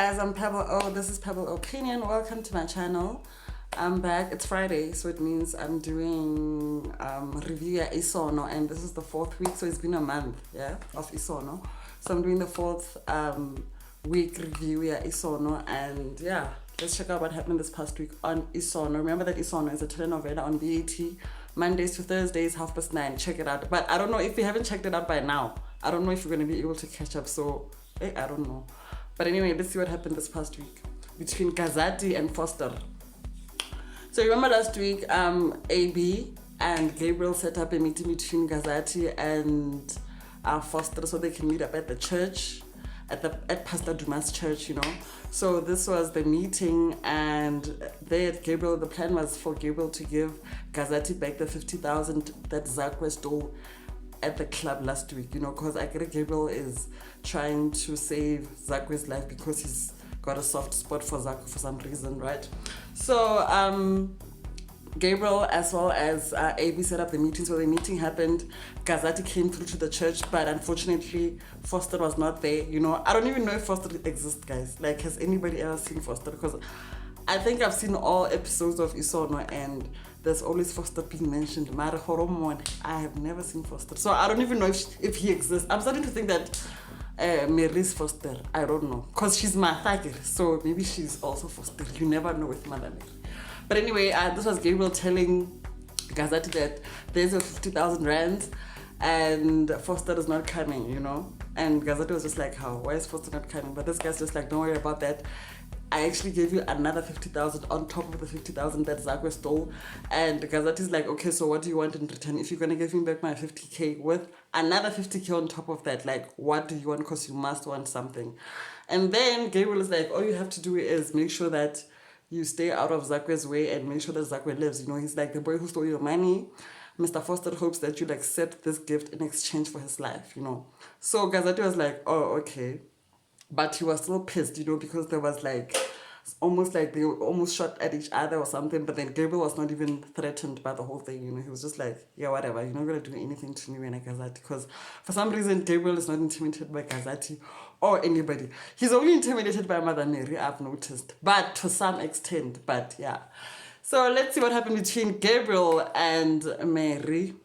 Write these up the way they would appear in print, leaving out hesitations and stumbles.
guys, I'm Pebble O. This is Pebble Opinion. Welcome to my channel. I'm back. It's Friday, so it means I'm doing review at ISONO, and this is the 4th week, so it's been a month, of ISONO. So I'm doing the 4th week review at ISONO, and let's check out what happened this past week on ISONO. Remember that ISONO is a telenovela on BET, Mondays to Thursdays, 9:30. Check it out. But I don't know if you haven't checked it out by now. I don't know if you're going to be able to catch up, so I don't know. But anyway, let's see what happened this past week between Gazati and Foster. So remember last week, AB and Gabriel set up a meeting between Gazati and Foster so they can meet up at the church, at Pastor Dumas' church, So this was the meeting, and the plan was for Gabriel to give Gazati back the 50,000 that Zakwe stole at the club last week, because I get Gabriel is trying to save Zakwe's life because he's got a soft spot for Zakwe for some reason, right? So Gabriel as well as AB set up the meeting. So the meeting happened. Gazati came through to the church, but unfortunately Foster was not there. I don't even know if Foster exists, guys. Like, has anybody else seen Foster? Because I think I've seen all episodes of ISONO and there's always Foster being mentioned. Mara Horomon, I have never seen Foster. So I don't even know if he exists. I'm starting to think that Mary's Foster. I don't know. Because she's Mathagir. So maybe she's also Foster. You never know with Mother Mary. But anyway, this was Gabriel telling Gazati that there's a 50,000 rands and Foster is not coming, And Gazati was just like, how? Why is Foster not coming? But this guy's just like, don't worry about that. I actually gave you another 50,000 on top of the 50,000 that Zakwe stole. And Gazati's like, okay, so what do you want in return? If you're going to give me back my 50K with another 50K on top of that, like, what do you want? Because you must want something. And then Gabriel is like, all you have to do is make sure that you stay out of Zakwe's way and make sure that Zakwe lives. He's like the boy who stole your money. Mr. Foster hopes that you'll accept this gift in exchange for his life, So Gazati was like, oh, okay. But he was still pissed, because there was almost like they almost shot at each other or something. But then Gabriel was not even threatened by the whole thing, He was just like, yeah, whatever. You're not going to do anything to me when I Gazati. Because for some reason, Gabriel is not intimidated by Gazati or anybody. He's only intimidated by Mother Mary, I've noticed. But to some extent, yeah. So let's see what happened between Gabriel and Mary,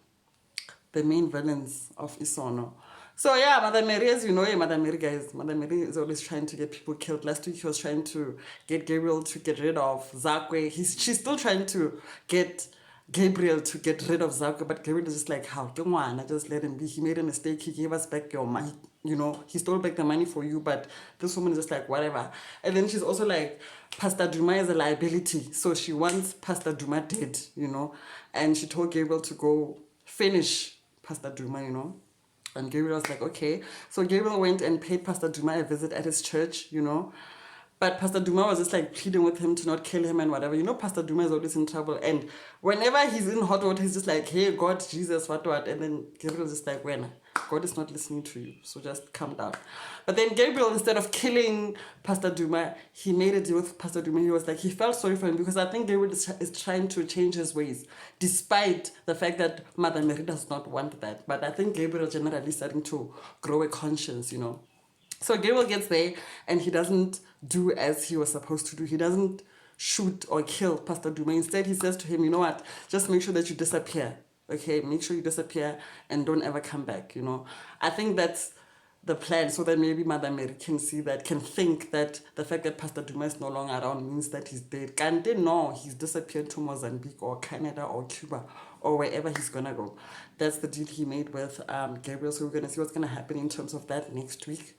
the main villains of ISONO. So Mother Mary, as you know, Mother Mary, guys, Mother Mary is always trying to get people killed. Last week he was trying to get Gabriel to get rid of Zakwe. She's still trying to get Gabriel to get rid of Zakwe, but Gabriel is just like, how? Come on, I just let him be. He made a mistake. He gave us back your money. He stole back the money for you, but this woman is just like, whatever. And then she's also like, Pastor Duma is a liability. So she wants Pastor Duma dead, And she told Gabriel to go finish Pastor Duma, And Gabriel was like, okay. So Gabriel went and paid Pastor Duma a visit at his church, But Pastor Duma was just like pleading with him to not kill him and whatever. Pastor Duma is always in trouble. And whenever he's in hot water, he's just like, hey, God, Jesus, what? And then Gabriel's just like, when? God is not listening to you, so just calm down. But then Gabriel, instead of killing Pastor Duma, he made a deal with Pastor Duma. He was like, he felt sorry for him because I think Gabriel is trying to change his ways, despite the fact that Mother Mary does not want that. But I think Gabriel generally starting to grow a conscience, So Gabriel gets there and he doesn't do as he was supposed to do. He doesn't shoot or kill Pastor Duma. Instead, he says to him, you know what, just make sure that you disappear. Okay, make sure you disappear and don't ever come back, I think that's the plan, so that maybe Mother Mary can think that the fact that Pastor Duma is no longer around means that he's dead. Can't they know he's disappeared to Mozambique or Canada or Cuba or wherever he's going to go. That's the deal he made with Gabriel, so we're going to see what's going to happen in terms of that next week,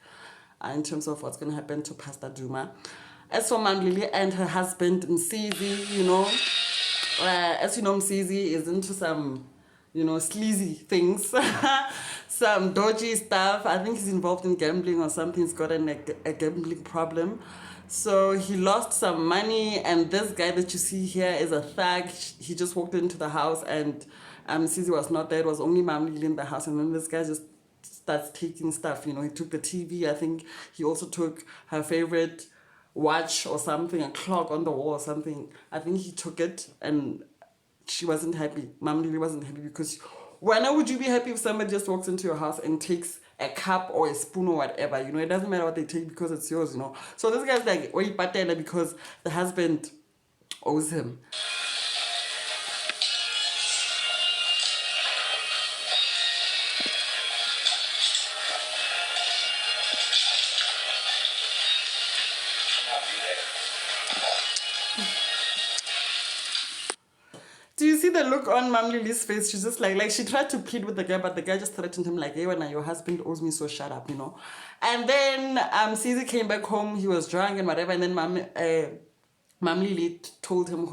in terms of what's going to happen to Pastor Duma. As for Mam Lily and her husband, Msizi, as you know, Msizi is into some sleazy things, some dodgy stuff. I think he's involved in gambling or something. He's got a gambling problem. So he lost some money, and this guy that you see here is a thug. He just walked into the house, and Sisi was not there. It was only Mam Lily in the house, and then this guy just starts taking stuff. He took the TV. I think he also took her favorite watch or something, a clock on the wall or something. I think he took it, and she wasn't happy. Mam Lily wasn't happy because Why would you be happy if somebody just walks into your house and takes a cup or a spoon or whatever? You know, it doesn't matter what they take because it's yours, you know. So this guy's like, oh, you patela because the husband owes him. Do you see the look on Mam Lily's face? She's just like she tried to plead with the guy, but the guy just threatened him like, hey, when your husband owes me, so shut up, you know. And then Caesar came back home, he was drunk and whatever, and then Mam Lily told him,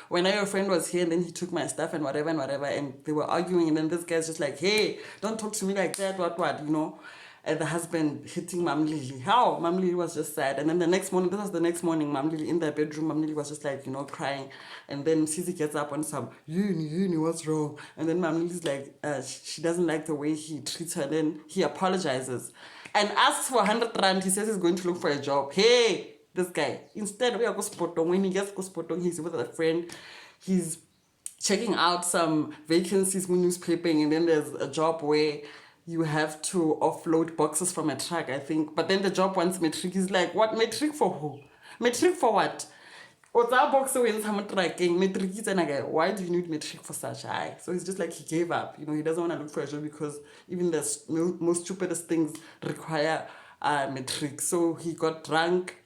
when your friend was here and then he took my stuff and whatever, and they were arguing, and then this guy's just like, hey, don't talk to me like that, what, you know. And the husband hitting Mam Lily. How? Mam Lily was just sad. And then the next morning, this was the next morning, Mam Lily in their bedroom, Mam Lily was just like, you know, crying. And then Sisi gets up on some, Uni, what's wrong? And then Mam Lily's like, she doesn't like the way he treats her. And then he apologizes and asks for 100 rand. He says he's going to look for a job. Hey, this guy. Instead, we are go spotong. When he gets go spotong, he's with a friend. He's checking out some vacancies in newspapering, and then there's a job where you have to offload boxes from a truck, I think. But then the job wants metric. He's like, what? Metric for who? Metric for what? Why do you need metric for such high? So he's just like, he gave up. You know, he doesn't want to look for a job because even the most stupidest things require metric. So he got drunk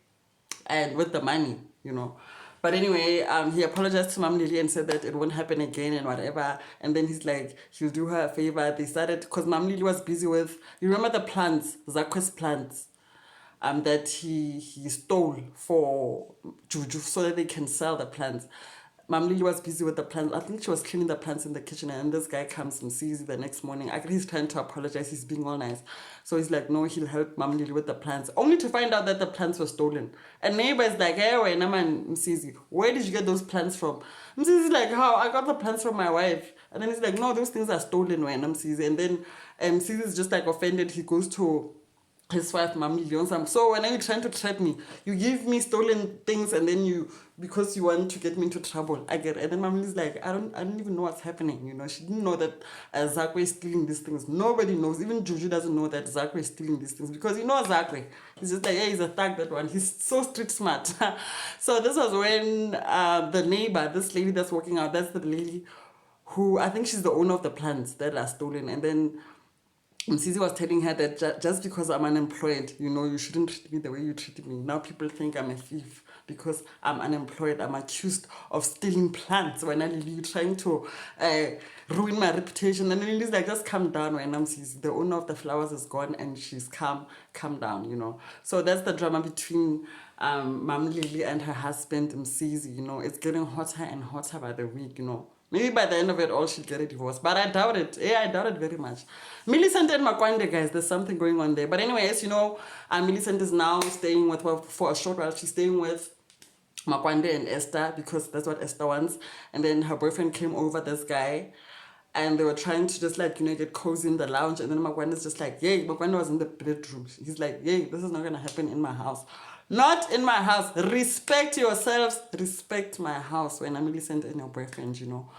and with the money, you know. But anyway, he apologized to Mam Lily and said that it won't happen again and whatever. And then he's like, he'll do her a favor. They started, because Mam Lily was busy with, you remember the plants, Zakwe's plants, that he stole for Juju so that they can sell the plants. Mam Lily was busy with the plants. I think she was cleaning the plants in the kitchen, and this guy comes and sees it the next morning. I think he's trying to apologize. He's being all nice. So he's like, no, he'll help Mam Lily with the plants. Only to find out that the plants were stolen. And neighbor is like, hey, wait, Naman Msizi, where did you get those plants from? Msizi's like, how? I got the plants from my wife. And then he's like, no, those things are stolen, when Msizi. And then Msizi is just like offended. He goes to his wife, Mamli. So when you're trying to trap me, you give me stolen things, and then because you want to get me into trouble. I get it. And then Mamli's like, I don't even know what's happening. You know, she didn't know that Zakwe is stealing these things. Nobody knows. Even Juju doesn't know that Zakwe is stealing these things, because you know Zakwe. He's just like, yeah, he's a thug, that one. He's so street smart. So this was when the neighbor, this lady that's walking out, that's the lady who, I think she's the owner of the plants that are stolen. And then Sisi was telling her that just because I'm unemployed, you know, you shouldn't treat me the way you treat me. Now people think I'm a thief because I'm unemployed. I'm accused of stealing plants when you're trying to ruin my reputation. And then Lily's like, just calm down when I'm Sisi. The owner of the flowers is gone and she's calm down, you know. So that's the drama between Mam Lily and her husband, Sisi, you know. It's getting hotter and hotter by the week, you know. Maybe by the end of it all, she'll get a divorce. But I doubt it. Yeah, I doubt it very much. Millicent and Makwande, guys, there's something going on there. But anyway, as you know, Millicent is now staying with, well, for a short while, she's staying with Makwande and Esther, because that's what Esther wants. And then her boyfriend came over, this guy, and they were trying to just like, you know, get cozy in the lounge. And then Makwande's just like, yay, Makwande was in the bedroom. He's like, yay, this is not going to happen in my house. Not in my house. Respect yourselves. Respect my house when I'm Millicent and your boyfriend, you know.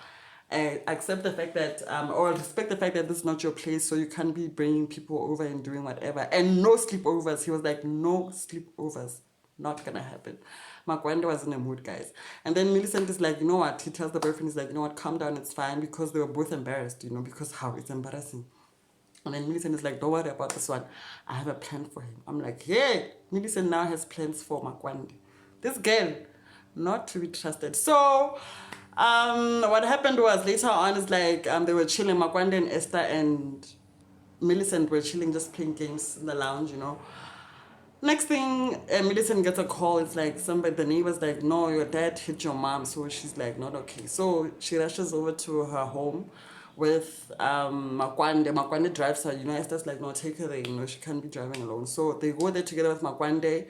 Accept the fact that, or respect the fact that this is not your place, so you can't be bringing people over and doing whatever. And no sleepovers. He was like, no sleepovers. Not gonna happen. Makwande was in a mood, guys. And then Millicent is like, you know what? He tells the boyfriend, he's like, you know what? Calm down, it's fine, because they were both embarrassed, you know, because how? It's embarrassing. And then Millicent is like, don't worry about this one. I have a plan for him. I'm like, hey, Millicent now has plans for Makwande. This girl, not to be trusted. So, what happened was later on is like, they were chilling. Makwande and Esther and Millicent were chilling, just playing games in the lounge, you know. Next thing, Millicent gets a call. It's like the neighbor's like, no, your dad hit your mom. So she's like, not okay. So she rushes over to her home with Makwande. Makwande drives her, you know. Esther's like, no, take her there, you know, she can't be driving alone. So they go there together with Makwande.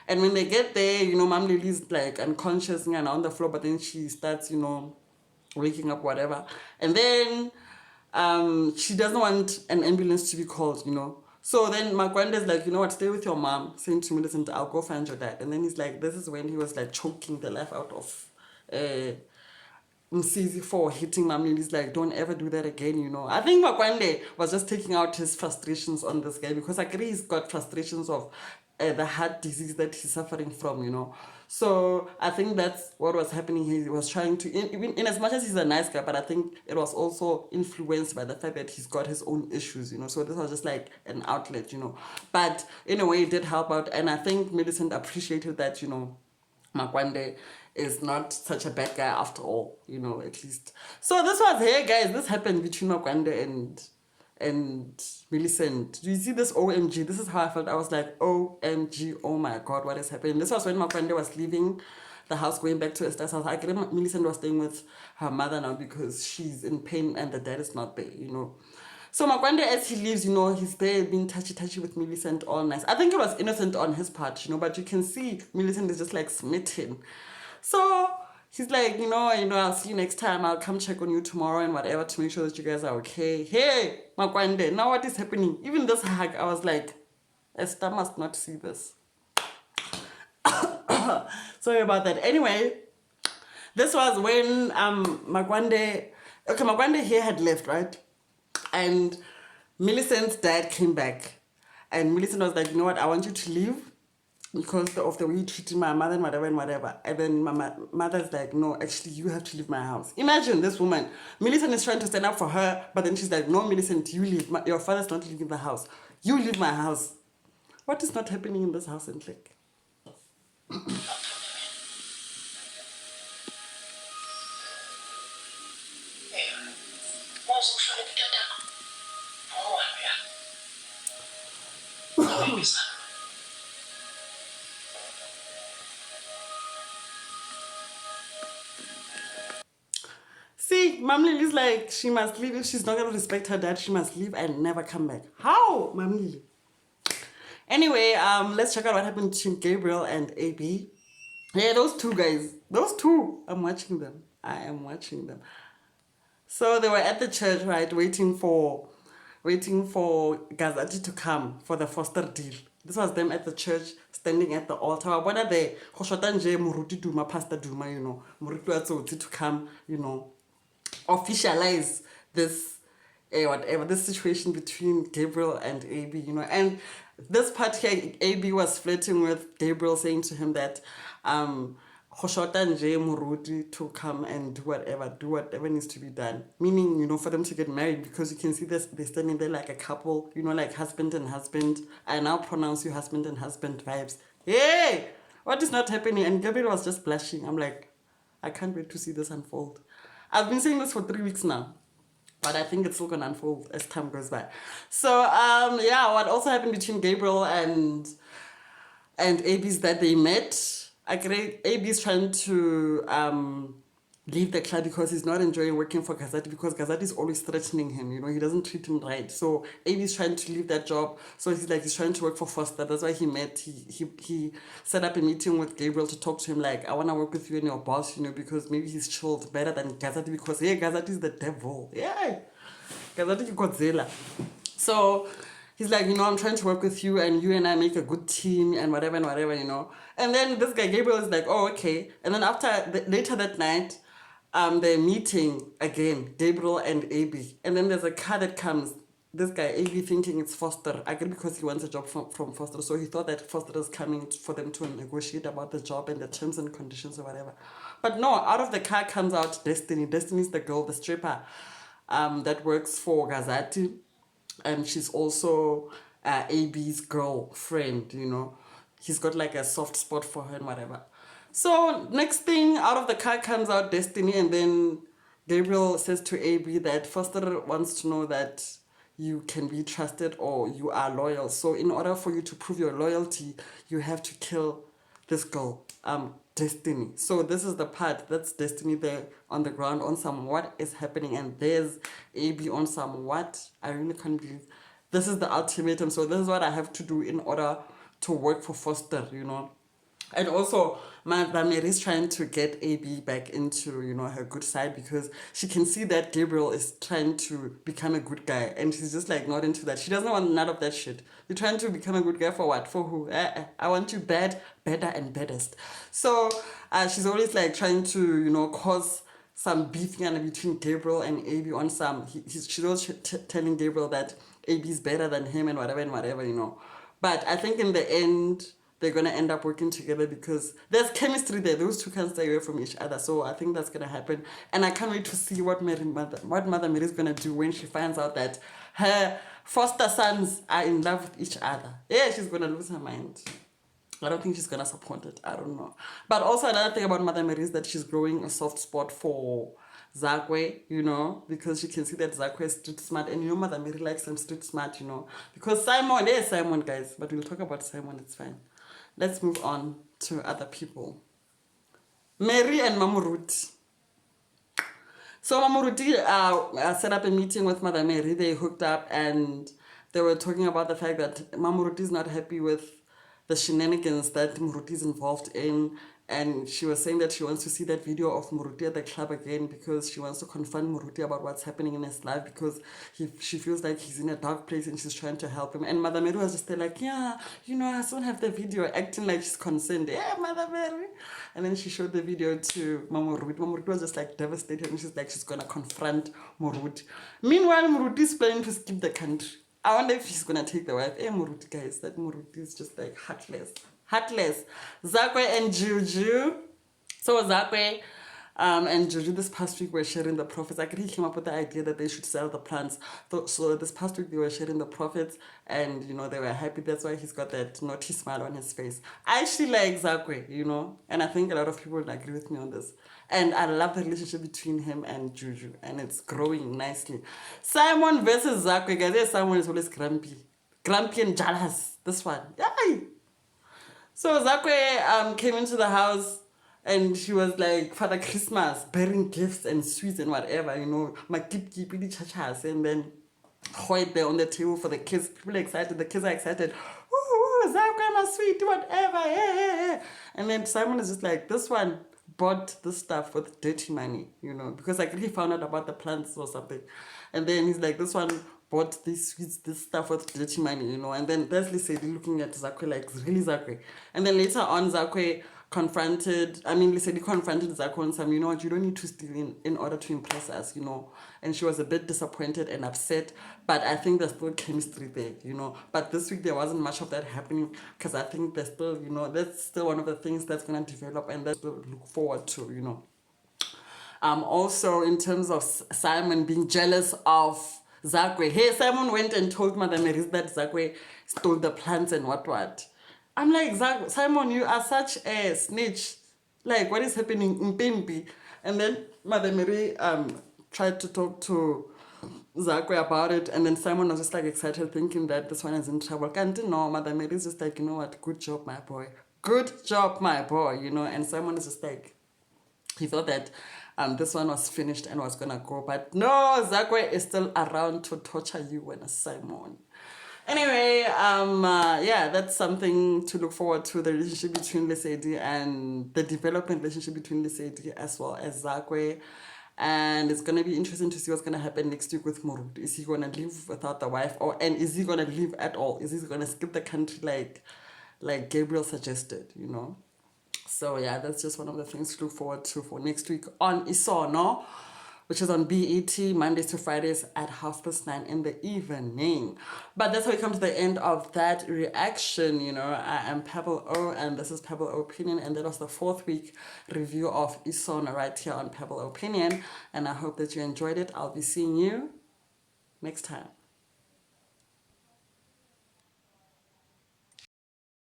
And when they get there, you know, Mam Lily's like unconscious and on the floor, but then she starts, you know, waking up, whatever. And then she doesn't want an ambulance to be called, you know. So then Makwande's like, you know what, stay with your mom, saying to Millicent, I'll go find your dad. And then he's like, this is when he was like choking the life out of Msizi for hitting Mamli. He's like, don't ever do that again, you know. I think Makwande was just taking out his frustrations on this guy because I agree he's got frustrations of the heart disease that he's suffering from, you know. So I think that's what was happening. He was trying to, in as much as he's a nice guy, but I think it was also influenced by the fact that he's got his own issues, you know. So this was just like an outlet, you know. But in a way, it did help out. And I think Millicent appreciated that, you know, Makwande is not such a bad guy after all, you know, at least. So this was here, guys. This happened between Makwande and Millicent. Do you see this OMG? This is how I felt. I was like, OMG, oh my God, what is happening? This was when Makwande was leaving the house, going back to Esther's house. I agree Millicent was staying with her mother now because she's in pain and the dad is not there, you know. So Makwande, as he leaves, you know, he's there being touchy with Millicent all nice. I think it was innocent on his part, you know, but you can see Millicent is just like smitten. So he's like, you know, I'll see you next time. I'll come check on you tomorrow and whatever to make sure that you guys are okay. Hey, Makwande, now what is happening? Even this hug, I was like, Esther must not see this. Sorry about that. Anyway, this was when Makwande here had left, right? And Millicent's dad came back. And Millicent was like, you know what, I want you to leave because of the way you treated my mother and whatever and whatever. And then my mother's like, no, actually, you have to leave my house. Imagine this woman. Millicent is trying to stand up for her, but then she's like, no, Millicent, you leave. Your father's not leaving the house. You leave my house. What is not happening in this house in Click? See, Mam Lily's like, she must leave. If she's not going to respect her dad, she must leave and never come back. How, Mam Lily? Anyway, let's check out what happened between Gabriel and AB. Yeah, those two guys. Those two. I'm watching them. I am watching them. So they were at the church, right, waiting for Gazati to come for the foster deal. This was them at the church, standing at the altar. What are they? Muruti Duma, Pastor Duma, you know, Muruti to come, you know, officialize this whatever, this situation between Gabriel and AB, you know. And this part here, AB was flirting with Gabriel, saying to him that Muruti to come and do whatever needs to be done. Meaning, you know, for them to get married, because you can see this, they're standing there like a couple, you know, like husband and husband. I now pronounce you husband and husband vibes. Hey! What is not happening? And Gabriel was just blushing. I'm like, I can't wait to see this unfold. I've been saying this for 3 weeks now, but I think it's still gonna unfold as time goes by. So yeah, what also happened between Gabriel and AB is that they met. AB is trying to leave the club because he's not enjoying working for Gazati, because Gazati is always threatening him, you know, he doesn't treat him right. So AB is trying to leave that job. So he's trying to work for Foster. That's why he met. He set up a meeting with Gabriel to talk to him like, I want to work with you and your boss, you know, because maybe he's chilled better than Gazati, because hey, Gazati is the devil. Yeah, Gazati is Godzilla. So he's like, you know, I'm trying to work with you and I make a good team and whatever, you know. And then this guy Gabriel is like, oh, okay. And then later that night, they're meeting again, Gabriel and AB. And then there's a car that comes. This guy, AB, thinking it's Foster. I guess because he wants a job from Foster. So he thought that Foster is coming for them to negotiate about the job and the terms and conditions or whatever. But no, out of the car comes out Destiny. Destiny's the girl, the stripper, that works for Gazati. And she's also AB's girlfriend, you know. He's got like a soft spot for her and whatever. So next thing, out of the car comes out Destiny, and then Gabriel says to AB that Foster wants to know that you can be trusted or you are loyal. So in order for you to prove your loyalty, you have to kill this girl, Destiny. So this is the part, that's Destiny there on the ground on some what is happening, and there's AB on some what. I really can't believe this is the ultimatum. So this is what I have to do in order to work for Foster, you know. And also, Mary is trying to get AB back into, you know, her good side, because she can see that Gabriel is trying to become a good guy, and she's just like not into that. She doesn't want none of that shit. You're trying to become a good guy for what? For who? I want you bad, better, and baddest. So she's always like trying to, you know, cause some beef between Gabriel and AB on some. She's always telling Gabriel that AB is better than him and whatever, you know. But I think in the end, they're going to end up working together because there's chemistry there. Those two can't stay away from each other. So I think that's going to happen. And I can't wait to see what Mother Mary is going to do when she finds out that her foster sons are in love with each other. Yeah, she's going to lose her mind. I don't think she's going to support it. I don't know. But also another thing about Mother Mary is that she's growing a soft spot for Zakwe, you know, because she can see that Zakwe is street smart. And you know Mother Mary likes some street smart, you know. Because Simon, there's Simon, guys. But we'll talk about Simon, it's fine. Let's move on to other people. Mary and Mamuruti. So Mamuruti set up a meeting with Mother Mary. They hooked up and they were talking about the fact that Mamuruti is not happy with the shenanigans that Muruti is involved in, and she was saying that she wants to see that video of Muruti at the club again because she wants to confront Muruti about what's happening in his life because she feels like he's in a dark place and she's trying to help him. And Mother Mary was just there like, yeah, you know, I still have the video, acting like she's concerned. Yeah, Mother Mary. And then she showed the video to Mamuruti. Mamuruti was just like devastated and she's like, she's going to confront Muruti. Meanwhile, Muruti is planning to skip the country. I wonder if he's gonna take the wife. Hey, Muruti, guys, that Muruti is just like heartless. Heartless. Zakwe and Juju. So Zakwe and Juju this past week were sharing the profits. He came up with the idea that they should sell the plants. So this past week they were sharing the profits and, you know, they were happy. That's why he's got that naughty smile on his face. I actually like Zakwe, you know, and I think a lot of people will agree with me on this. And I love the relationship between him and Juju, and it's growing nicely. Simon versus Zakwe, guys. Yes, Simon is always grumpy and jealous. This one, yay! So Zakwe came into the house, and she was like Father Christmas, bearing gifts and sweets and whatever, you know, my keep chachas, and then right there on the table for the kids. People are excited. The kids are excited. Ooh, Zakwe, my sweet, whatever, yeah. And then Simon is just like, this one bought this stuff with dirty money, you know, because like he found out about the plants or something. And then he's like, this one bought these sweets, this stuff with dirty money, you know. And then there's Lisedi looking at Zakwe like, really Zakwe? And then later on, Lisedi confronted Zakwe on some, you know what, you don't need to steal in order to impress us, you know. And she was a bit disappointed and upset, but I think there's still chemistry there, you know. But this week there wasn't much of that happening because I think there's still, you know, that's still one of the things that's going to develop and that's to look forward to, you know. Also, in terms of Simon being jealous of Zakwe, hey, Simon went and told Mother Mary that Zakwe stole the plants and what. I'm like, Simon, you are such a snitch. Like, what is happening in Pimpi? And then Mother Mary tried to talk to Zakwe about it, and then Simon was just like excited, thinking that this one is in trouble. Can't know, Mother Mary is just like, you know what, good job, my boy. Good job, my boy, you know. And Simon is just like, he thought that this one was finished and was gonna go, but no, Zakwe is still around to torture you when Simon. Anyway, yeah, that's something to look forward to, the relationship between Lesedi and the development relationship between Lesedi as well as Zakwe. And it's going to be interesting to see what's going to happen next week with Muruti. Is he going to live without the wife? And is he going to live at all? Is he going to skip the country like Gabriel suggested, you know? So yeah, that's just one of the things to look forward to for next week on ISONO, which is on BET, Mondays to Fridays at 9:30 in the evening. But that's how we come to the end of that reaction. You know, I am Pebble O, and this is Pebble Opinion, and that was the 4th week review of ISONO right here on Pebble Opinion. And I hope that you enjoyed it. I'll be seeing you next time.